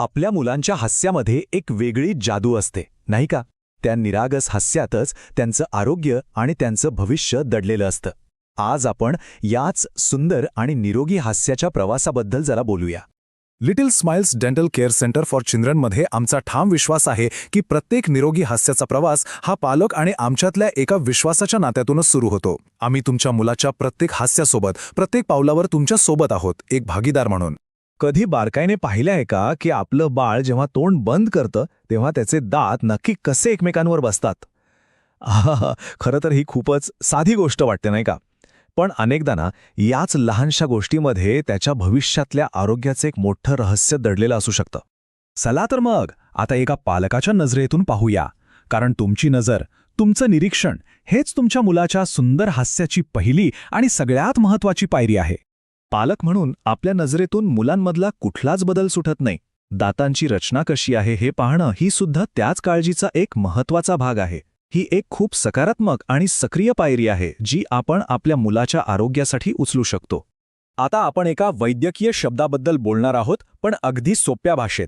आपल्या मुलांच्या हास्यामध्ये एक वेगळी जादू असते, नाही का? त्या निरागस हास्यातच त्यांचं आरोग्य आणि त्यांचं भविष्य दडलेलं असतं. आज आपण याच सुंदर आणि निरोगी हास्याच्या प्रवासाबद्दल जरा बोलूया. Little smiles dental care centre for चिल्ड्रनमध्ये आमचा ठाम विश्वास आहे की प्रत्येक निरोगी हास्याचा प्रवास हा पालक आणि आमच्यातल्या एका विश्वासाच्या नात्यातूनच सुरू होतो. आम्ही तुमच्या मुलाच्या प्रत्येक हास्यासोबत, प्रत्येक पावलावर तुमच्या सोबत आहोत, एक भागीदार म्हणून. कधी बारकाईने पाहिलं आहे का की आपलं बाळ जेव्हा तोंड बंद करतं तेव्हा त्याचे दात नक्की कसे एकमेकांवर बसतात? खरं तर ही खूपच साधी गोष्ट वाटते, नाही का? पण अनेकदा ना, याच लहानशा गोष्टीमध्ये त्याच्या भविष्यातल्या आरोग्याचं एक मोठं रहस्य दडलेलं असू शकतं. चला तर मग आता एका पालकाच्या नजरेतून पाहूया, कारण तुमची नजर, तुमचं निरीक्षण हेच तुमच्या मुलाच्या सुंदर हास्याची पहिली आणि सगळ्यात महत्त्वाची पायरी आहे. पालक म्हणून आपल्या नजरेतून मुलांमधला कुठलाच बदल सुटत नाही. दातांची रचना कशी आहे हे पाहणं ही सुद्धा त्याच काळजीचा एक महत्त्वाचा भाग आहे. ही एक खूप सकारात्मक आणि सक्रिय पायरी आहे जी आपण आपल्या मुलाच्या आरोग्यासाठी उचलू शकतो. आता आपण एका वैद्यकीय शब्दाबद्दल बोलणार आहोत, पण अगदी सोप्या भाषेत.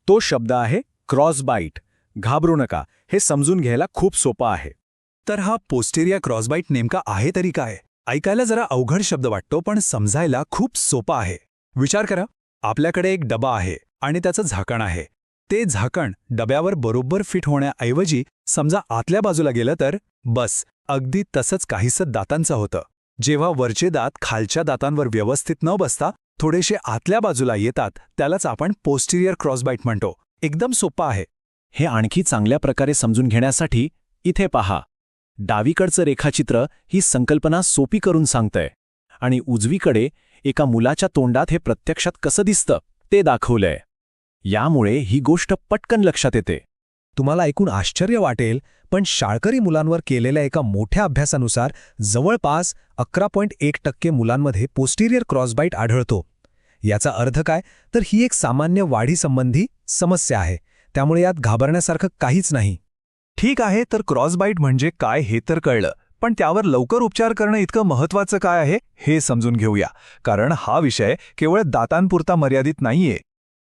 तो शब्द आहे क्रॉसबाईट. घाबरू नका, हे समजून घ्यायला खूप सोपं आहे. तर हा पोस्टेरिया क्रॉसबाईट नेमका आहे तरी काय? ऐकायला जरा अवघड शब्द वाटतो, पण समजायला खूप सोपा आहे. विचार करा, आपल्याकडे एक डबा आहे आणि त्याचं झाकण आहे. ते झाकण डब्यावर बरोबर फिट होण्याऐवजी समजा आतल्या बाजूला गेलं तर बस अगदी तसंच काहीसं दातांचं होतं. जेव्हा वरचे दात खालच्या दातांवर व्यवस्थित न बसता थोडेसे आतल्या बाजूला येतात, त्यालाच आपण पोस्टेरियर क्रॉसबाईट म्हणतो. एकदम सोपं आहे. हे आणखी चांगल्या प्रकारे समजून घेण्यासाठी इथे पहा. डावीकडचं रेखाचित्र ही संकल्पना सोपी करून सांगतंय आणि उजवीकडे एका मुलाच्या तोंडात हे प्रत्यक्षात कसं दिसतं ते दाखवलंय. यामुळे ही गोष्ट पटकन लक्षात येते. तुम्हाला ऐकून आश्चर्य वाटेल, पण शाळकरी मुलांवर केलेल्या एका मोठ्या अभ्यासानुसार जवळपास 11.1% मुलांमध्ये पोस्टेरियर क्रॉसबाईट आढळतो. याचा अर्थ काय? तर ही एक सामान्य वाढीसंबंधी समस्या आहे, त्यामुळे यात घाबरण्यासारखं काहीच नाही. ठीक आहे, तर क्रॉसबाईट म्हणजे काय हे तर कळलं, पण त्यावर लवकर उपचार करणं इतकं महत्त्वाचं काय आहे हे समजून घेऊया, कारण हा विषय केवळ दातांपुरता मर्यादित नाहीये.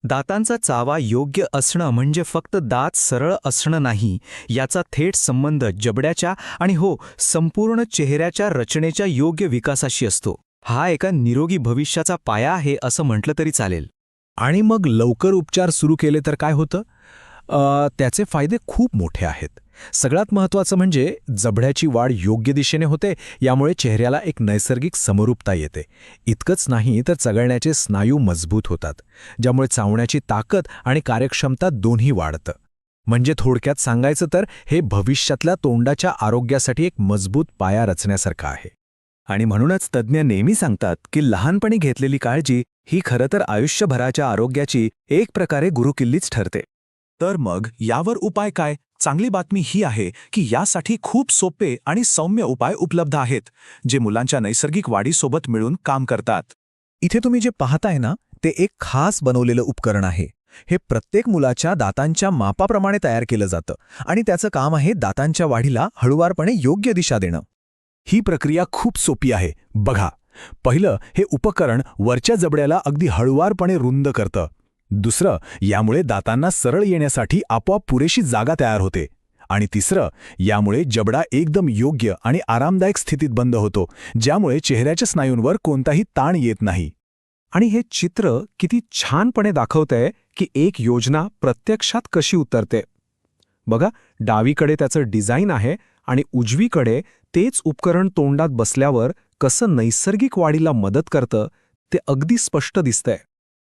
दातांचा चावा योग्य असणं म्हणजे फक्त दात सरळ असणं नाही, याचा थेट संबंध जबड्याच्या आणि संपूर्ण चेहऱ्याच्या रचनेच्या योग्य विकासाशी असतो. हा एका निरोगी भविष्याचा पाया आहे असं म्हटलं तरी चालेल. आणि मग लवकर उपचार सुरू केले तर काय होतं? त्याचे फायदे खूप मोठे आहेत. सगळ्यात महत्त्वाचं म्हणजे जबड्याची वाढ योग्य दिशेने होते. यामुळे चेहऱ्याला एक नैसर्गिक समरूपता येते. इतकंच नाही तर चघळण्याचे स्नायू मजबूत होतात, ज्यामुळे चावण्याची ताकद आणि कार्यक्षमता दोन्ही वाढतं. म्हणजे थोडक्यात सांगायचं तर हे भविष्यातल्या तोंडाच्या आरोग्यासाठी एक मजबूत पाया रचण्यासारखं आहे. आणि म्हणूनच तज्ज्ञ नेहमी सांगतात की लहानपणी घेतलेली काळजी ही खरं तर आयुष्यभराच्या आरोग्याची एक प्रकारे गुरुकिल्लीच ठरते. तर मग यावर उपाय काय? चांगली बातमी ही आहे की यासाठी खूप सोपे आणि सौम्य उपाय उपलब्ध आहेत, जे मुलांच्या नैसर्गिक वाढीसोबत मिळून काम करतात. इथे तुम्ही जे पाहताय ना, ते एक खास बनवलेलं उपकरण आहे. हे प्रत्येक मुलाच्या दातांच्या मापाप्रमाणे तयार केलं जातं आणि त्याचं काम आहे दातांच्या वाढीला हळुवारपणे योग्य दिशा देणं. ही प्रक्रिया खूप सोपी आहे. बघा, पहिलं, हे उपकरण वरच्या जबड्याला अगदी हळुवारपणे रुंद करतं. दुसरं, यामुळे दातांना सरळ येण्यासाठी आपोआप पुरेशी जागा तयार होते. आणि तिसरं, यामुळे जबडा एकदम योग्य आणि आरामदायक स्थितीत बंद होतो, ज्यामुळे चेहऱ्याच्या स्नायूंवर कोणताही ताण येत नाही. आणि हे चित्र किती छानपणे दाखवतंय की एक योजना प्रत्यक्षात कशी उतरते. बघा, डावीकडे त्याचं डिझाईन आहे आणि उजवीकडे तेच उपकरण तोंडात बसल्यावर कसं नैसर्गिक वाढीला मदत करतं ते अगदी स्पष्ट दिसतंय.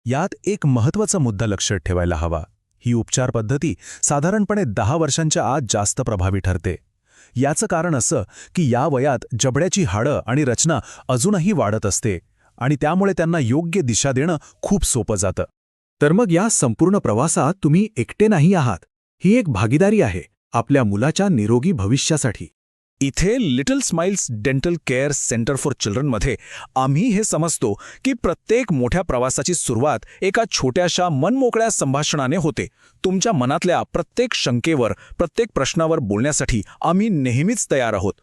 यात एक महत्त्वाचा मुद्दा लक्षात ठेवायला हवा. ही उपचार पद्धती साधारणपणे 10 वर्षांच्या आत जास्त प्रभावी ठरते. याचं कारण असं की या वयात जबड्याची हाडं आणि रचना अजूनही वाढत असते आणि त्यामुळे त्यांना योग्य दिशा देणं खूप सोपं जातं. तर मग या संपूर्ण प्रवासात तुम्ही एकटे नाही आहात. ही एक भागीदारी आहे आपल्या मुलाच्या निरोगी भविष्यासाठी. इथे little smiles dental care centre for चिल्ड्रनमध्ये आम्ही हे समजतो की प्रत्येक मोठ्या प्रवासाची सुरुवात एका छोट्याशा मनमोकळ्या संभाषणाने होते. तुमच्या मनातल्या प्रत्येक शंकेवर, प्रत्येक प्रश्नावर बोलण्यासाठी आम्ही नेहमीच तयार आहोत.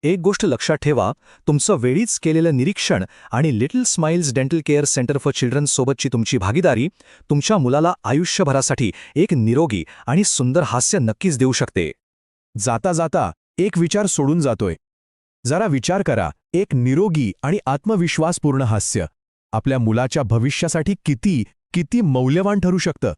एक गोष्ट लक्षात ठेवा, तुमचं वेळीच केलेलं निरीक्षण आणि little smiles dental care centre for children सोबतची तुमची भागीदारी तुमच्या मुलाला आयुष्यभरासाठी एक निरोगी आणि सुंदर हास्य नक्कीच देऊ शकते. जाता जाता एक विचार सोडून जातोय. जरा विचार करा, एक निरोगी आणि आत्मविश्वासपूर्ण हास्य आपल्या मुलाच्या भविष्यासाठी किती मौल्यवान ठरू शकतं.